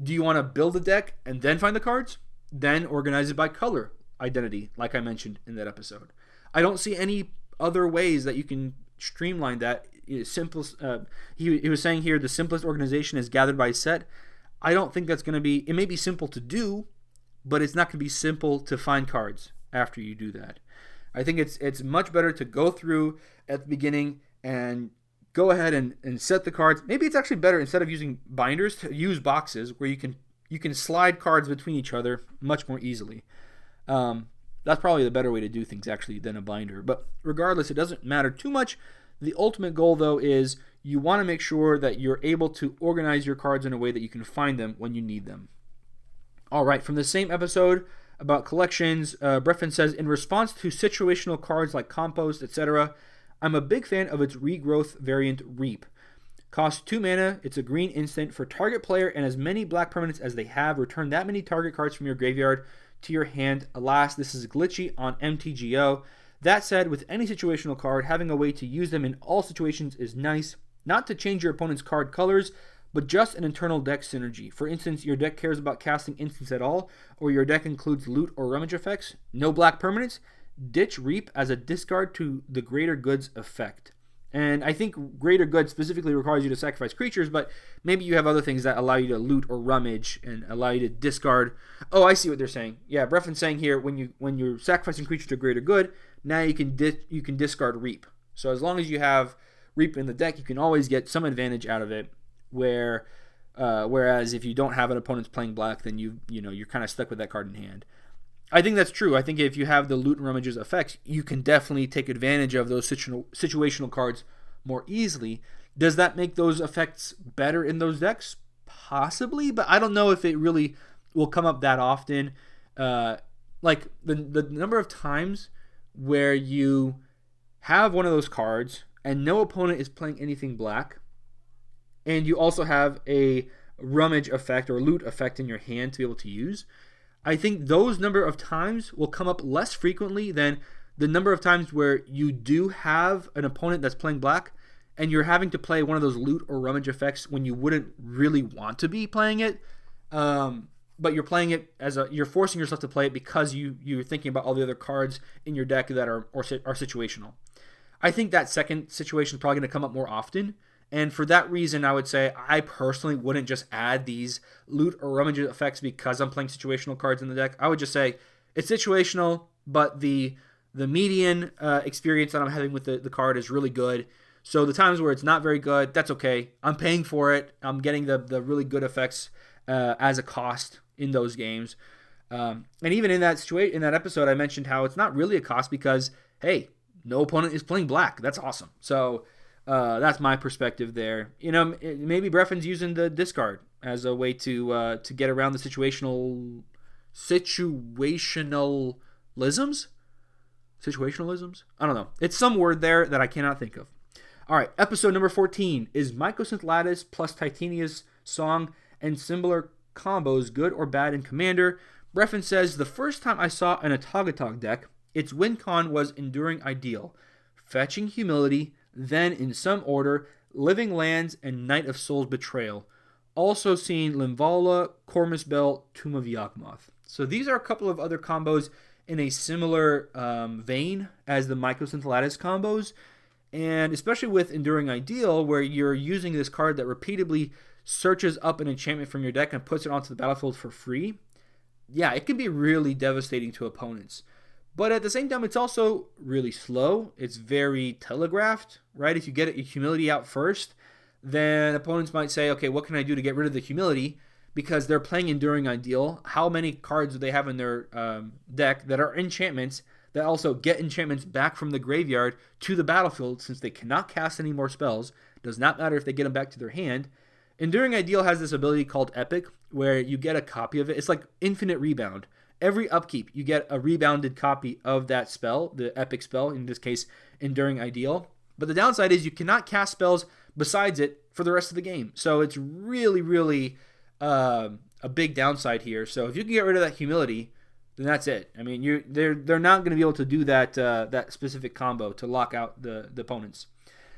Do you want to build a deck and then find the cards? Then organize it by color identity, like I mentioned in that episode. I don't see any other ways that you can streamline that. Simplest, he was saying here the simplest organization is gathered by set. I don't think that's going to be, it may be simple to do, but it's not going to be simple to find cards after you do that. I think it's much better to go through at the beginning and go ahead and set the cards. Maybe it's actually better, instead of using binders, to use boxes where you can slide cards between each other much more easily. That's probably the better way to do things, actually, than a binder. But regardless, it doesn't matter too much. The ultimate goal, though, is you want to make sure that you're able to organize your cards in a way that you can find them when you need them. All right, from the same episode about collections, Brefin says, in response to situational cards like Compost, etc., I'm a big fan of its regrowth variant Reap. Costs 2 mana, it's a green instant for target player, and as many black permanents as they have, return that many target cards from your graveyard to your hand. Alas, this is glitchy on MTGO. That said, with any situational card, having a way to use them in all situations is nice. Not to change your opponent's card colors, but just an internal deck synergy. For instance, your deck cares about casting instants at all, or your deck includes loot or rummage effects, no black permanents, ditch Reap as a discard to the Greater Goods effect. And I think Greater Good specifically requires you to sacrifice creatures, but maybe you have other things that allow you to loot or rummage and allow you to discard. Oh, I see what they're saying. Yeah, Brefin's saying here, when you're sacrificing creatures to Greater Good, now you can discard Reap. So as long as you have Reap in the deck, you can always get some advantage out of it. Whereas if you don't have an opponent's playing black, then you're kind of stuck with that card in hand. I think that's true. I think if you have the loot and rummages effects, you can definitely take advantage of those situational cards more easily. Does that make those effects better in those decks? Possibly, but I don't know if it really will come up that often. Like the number of times where you have one of those cards and no opponent is playing anything black, and you also have a rummage effect or loot effect in your hand to be able to use, I think those number of times will come up less frequently than the number of times where you do have an opponent that's playing black and you're having to play one of those loot or rummage effects when you wouldn't really want to be playing it, but you're playing it you're forcing yourself to play it because you're thinking about all the other cards in your deck that are situational. I think that second situation is probably going to come up more often. And for that reason, I would say I personally wouldn't just add these loot or rummage effects because I'm playing situational cards in the deck. I would just say it's situational, but the median experience that I'm having with the card is really good. So the times where it's not very good, that's okay. I'm paying for it. I'm getting the really good effects as a cost in those games. And even in that in that episode, I mentioned how it's not really a cost because, hey, no opponent is playing black. That's awesome. So that's my perspective there. Maybe Brefin's using the discard as a way to get around the situationalisms. Situationalisms? I don't know. It's some word there that I cannot think of. All right, episode number 14 is Mycosynth Lattice plus Titania's Song and similar combos good or bad in Commander. Brefin says, the first time I saw an Atagatog deck, its win con was Enduring Ideal, Fetching Humility, then in some order, Living Lands and Knight of Souls Betrayal. Also seen Limvala, Cormus Bell, Tomb of Yawgmoth. So these are a couple of other combos in a similar vein as the Mycosynth Lattice combos. And especially with Enduring Ideal, where you're using this card that repeatedly searches up an enchantment from your deck and puts it onto the battlefield for free. Yeah, it can be really devastating to opponents. But at the same time, it's also really slow. It's very telegraphed, right? If you get your humility out first, then opponents might say, okay, what can I do to get rid of the humility? Because they're playing Enduring Ideal. How many cards do they have in their deck that are enchantments that also get enchantments back from the graveyard to the battlefield since they cannot cast any more spells? Does not matter if they get them back to their hand. Enduring Ideal has this ability called Epic, where you get a copy of it. It's like infinite rebound. Every upkeep, you get a rebounded copy of that spell, the epic spell, in this case, Enduring Ideal. But the downside is you cannot cast spells besides it for the rest of the game. So it's really, really a big downside here. So if you can get rid of that humility, then that's it. I mean, they're not going to be able to do that that specific combo to lock out the opponents.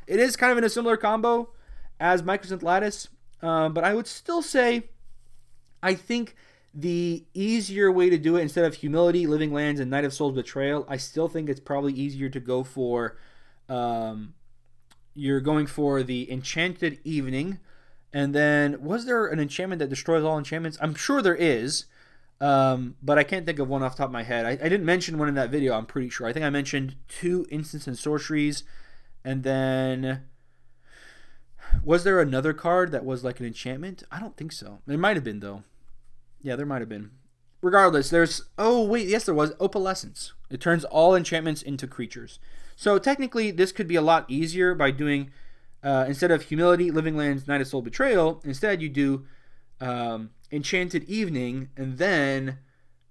It is kind of in a similar combo as Microsynth Lattice, but I would still say I think the easier way to do it, instead of Humility, Living Lands, and Knight of Souls Betrayal, I still think it's probably easier to go for, you're going for the Enchanted Evening. And then, was there an enchantment that destroys all enchantments? I'm sure there is, but I can't think of one off the top of my head. I didn't mention one in that video, I'm pretty sure. I think I mentioned 2 instants and sorceries, and then was there another card that was like an enchantment? I don't think so. There might have been, though. Yeah, there might have been. Regardless, there's... Oh, wait, yes, there was. Opalescence. It turns all enchantments into creatures. So technically, this could be a lot easier by doing... instead of Humility, Living Lands, Knight of Soul Betrayal, instead you do Enchanted Evening, and then...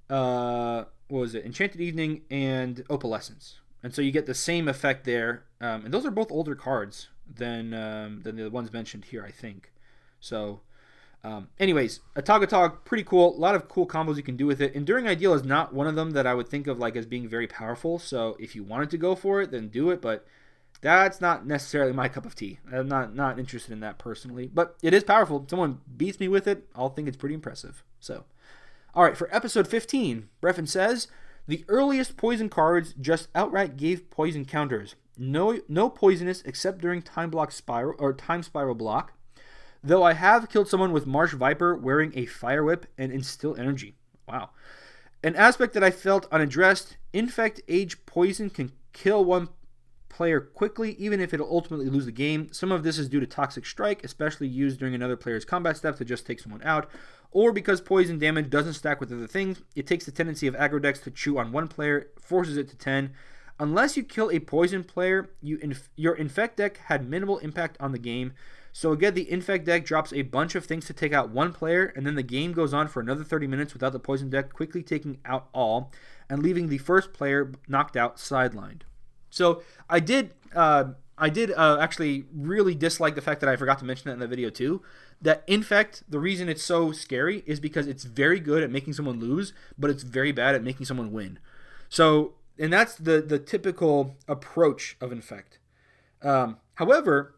what was it? Enchanted Evening and Opalescence. And so you get the same effect there. And those are both older cards than the ones mentioned here, I think. So... anyways, Atog, pretty cool. A lot of cool combos you can do with it. Enduring Ideal is not one of them that I would think of like as being very powerful. So if you wanted to go for it, then do it. But that's not necessarily my cup of tea. I'm not interested in that personally. But it is powerful. If someone beats me with it, I'll think it's pretty impressive. So, all right, for episode 15, Brefin says, the earliest poison cards just outright gave poison counters. No poisonous except during time spiral block. Though I have killed someone with Marsh Viper wearing a Fire Whip and Instill Energy. Wow. An aspect that I felt unaddressed, Infect Age Poison can kill one player quickly, even if it'll ultimately lose the game. Some of this is due to Toxic Strike, especially used during another player's combat step to just take someone out, or because poison damage doesn't stack with other things. It takes the tendency of aggro decks to chew on one player, forces it to 10. Unless you kill a poison player, your Infect deck had minimal impact on the game. So again, the Infect deck drops a bunch of things to take out one player, and then the game goes on for another 30 minutes without the poison deck quickly taking out all, and leaving the first player knocked out sidelined. So I did actually really dislike the fact that I forgot to mention that in the video too. That Infect, the reason it's so scary is because it's very good at making someone lose, but it's very bad at making someone win. So, and that's the typical approach of Infect. However,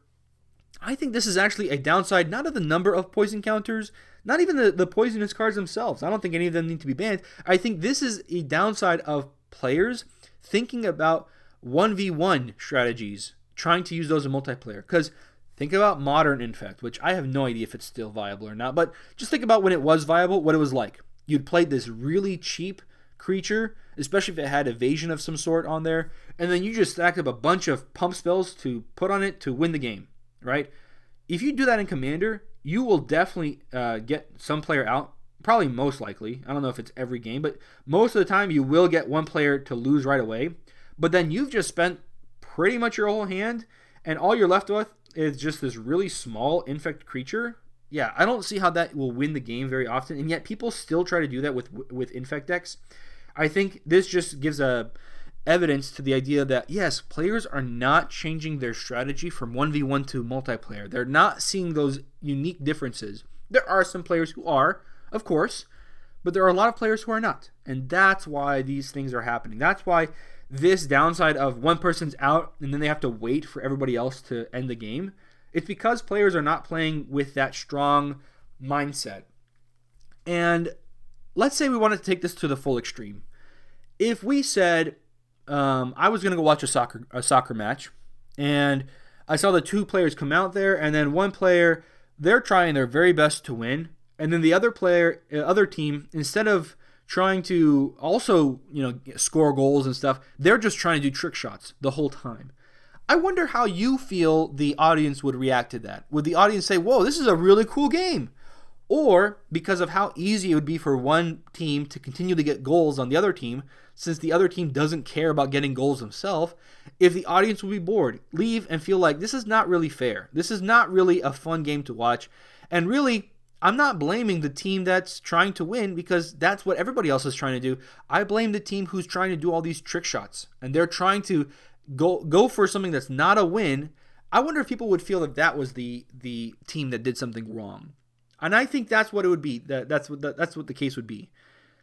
I think this is actually a downside, not of the number of poison counters, not even the poisonous cards themselves. I don't think any of them need to be banned. I think this is a downside of players thinking about 1v1 strategies, trying to use those in multiplayer. Because think about Modern Infect, which I have no idea if it's still viable or not, but just think about when it was viable, what it was like. You'd played this really cheap creature, especially if it had evasion of some sort on there, and then you just stacked up a bunch of pump spells to put on it to win the game. Right? If you do that in Commander, you will definitely get some player out. Probably most likely. I don't know if it's every game, but most of the time you will get one player to lose right away. But then you've just spent pretty much your whole hand, and all you're left with is just this really small Infect creature. Yeah, I don't see how that will win the game very often, and yet people still try to do that with Infect decks. I think this just gives evidence to the idea that, yes, players are not changing their strategy from 1v1 to multiplayer. They're not seeing those unique differences. There are some players who are, of course, but there are a lot of players who are not. And that's why these things are happening. That's why this downside of one person's out and then they have to wait for everybody else to end the game, it's because players are not playing with that strong mindset. And let's say we wanted to take this to the full extreme. If we said, I was going to go watch a soccer match, and I saw the 2 players come out there, and then one player, they're trying their very best to win, and then the other team, instead of trying to also, score goals and stuff, they're just trying to do trick shots the whole time. I wonder how you feel the audience would react to that. Would the audience say, whoa, this is a really cool game? Or because of how easy it would be for one team to continue to get goals on the other team, since the other team doesn't care about getting goals themselves, if the audience would be bored, leave, and feel like this is not really fair. This is not really a fun game to watch. And really, I'm not blaming the team that's trying to win, because that's what everybody else is trying to do. I blame the team who's trying to do all these trick shots, and they're trying to go for something that's not a win. I wonder if people would feel that that was the team that did something wrong. And I think that's what it would be. That's what the case would be.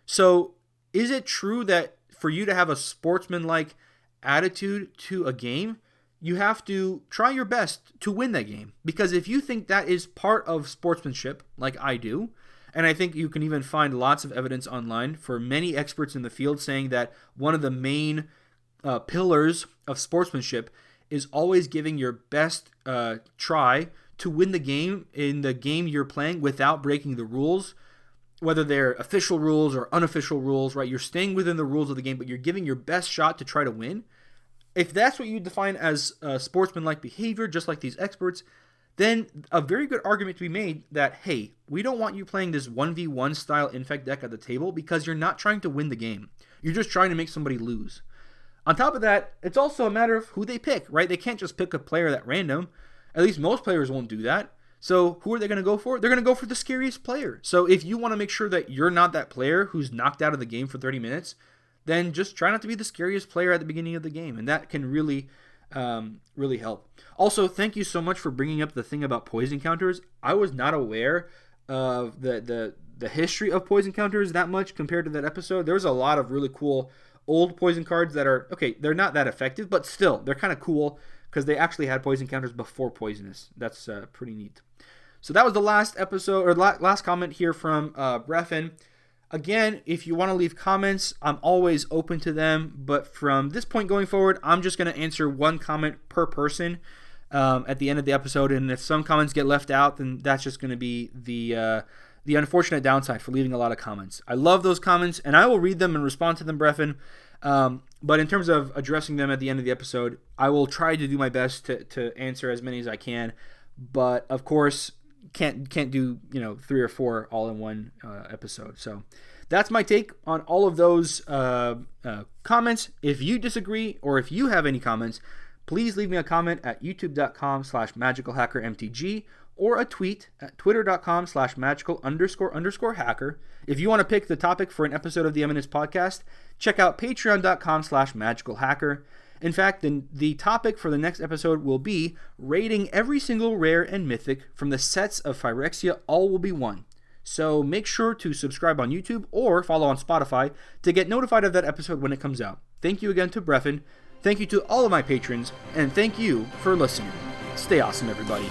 So, is it true that for you to have a sportsman-like attitude to a game, you have to try your best to win that game. Because if you think that is part of sportsmanship, like I do, and I think you can even find lots of evidence online for many experts in the field saying that one of the main pillars of sportsmanship is always giving your best try to win the game in the game you're playing without breaking the rules, whether they're official rules or unofficial rules, right? You're staying within the rules of the game, but you're giving your best shot to try to win. If that's what you define as sportsmanlike behavior, just like these experts, then a very good argument to be made that, hey, we don't want you playing this 1v1 style infect deck at the table because you're not trying to win the game. You're just trying to make somebody lose. On top of that, it's also a matter of who they pick, right? They can't just pick a player at random. At least most players won't do that. So who are they going to go for? They're going to go for the scariest player. So if you want to make sure that you're not that player who's knocked out of the game for 30 minutes, then just try not to be the scariest player at the beginning of the game. And that can really help. Also, thank you so much for bringing up the thing about poison counters. I was not aware of the history of poison counters that much compared to that episode. There's a lot of really cool old poison cards that are, okay, they're not that effective, but still, they're kind of cool because they actually had poison counters before poisonous. That's pretty neat. So that was the last episode, or last comment here from Brefin. Again, if you want to leave comments, I'm always open to them, but from this point going forward, I'm just going to answer one comment per person at the end of the episode, and if some comments get left out, then that's just going to be the unfortunate downside for leaving a lot of comments. I love those comments, and I will read them and respond to them, Brefin. But in terms of addressing them at the end of the episode, I will try to do my best to answer as many as I can. But of course, can't do 3 or 4 all in one episode. So that's my take on all of those comments. If you disagree or if you have any comments, please leave me a comment at youtube.com/magicalhackermtg or a tweet at twitter.com/magical__hacker. If you want to pick the topic for an episode of the Eminence Podcast, check out patreon.com/magicalhacker. In fact, the topic for the next episode will be rating every single rare and mythic from the sets of Phyrexia All Will Be One. So make sure to subscribe on YouTube or follow on Spotify to get notified of that episode when it comes out. Thank you again to Brefin. Thank you to all of my patrons, and thank you for listening. Stay awesome, everybody.